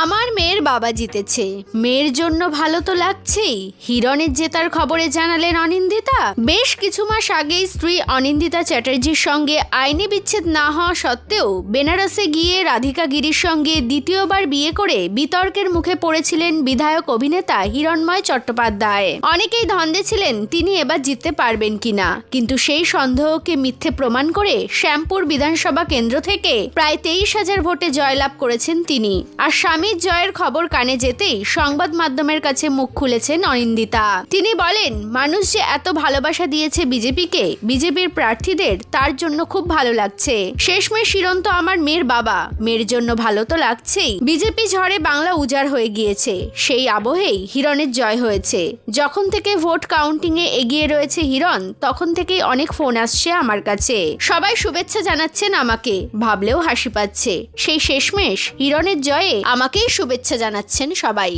আমার মেয়ের বাবা জিতেছে, মেয়ের জন্য ভালো তো লাগছেই। হিরণের জেতার খবরে জানালেন অনিন্দিতা। বেশ কিছু মাস আগে স্ত্রী অনিন্দিতা চ্যাটার্জির সঙ্গে আইনি বিচ্ছেদ না হওয়া সত্ত্বেও বেনারসে গিয়ে রাধিকা গিরির সঙ্গে দ্বিতীয়বার বিয়ে করে বিতর্কের মুখে পড়েছিলেন বিধায়ক অভিনেতা হিরণময় চট্টোপাধ্যায়। অনেকেই ধন্দে ছিলেন তিনি এবার জিততে পারবেন কিনা, কিন্তু সেই সন্দেহকে মিথ্যে প্রমাণ করে শ্যামপুর বিধানসভা কেন্দ্র থেকে প্রায় 23,000 ভোটে জয়লাভ করেছেন তিনি। আর স্বামীর জয়ের খবর কানে যেতেই সংবাদ মাধ্যমের কাছে মুখ খুলেছেন অনিন্দিতা। তিনি বলেন, মানুষ যে এত ভালোবাসা দিয়েছে বিজেপিকে, বিজেপির প্রার্থীদের, তার জন্য খুব ভালো লাগছে। শেষমেশ হিরণ তো আমার মেয়ের বাবা, মেয়ের জন্য ভালো তো লাগছেই। বিজেপি ঝড়ে বাংলা উজাড় হয়ে গিয়েছে, সেই আবহেই হিরণের জয় হয়েছে। যখন থেকে ভোট কাউন্টিং এ এগিয়ে রয়েছে হিরণ, তখন থেকেই অনেক ফোন আসছে আমার কাছে। সবাই শুভেচ্ছা জানাচ্ছেন আমাকে, ভাবলেও হাসি পাচ্ছে। সেই শেষমেশ হিরণের জয়ে আমাকেই শুভেচ্ছা জানাচ্ছেন সবাই।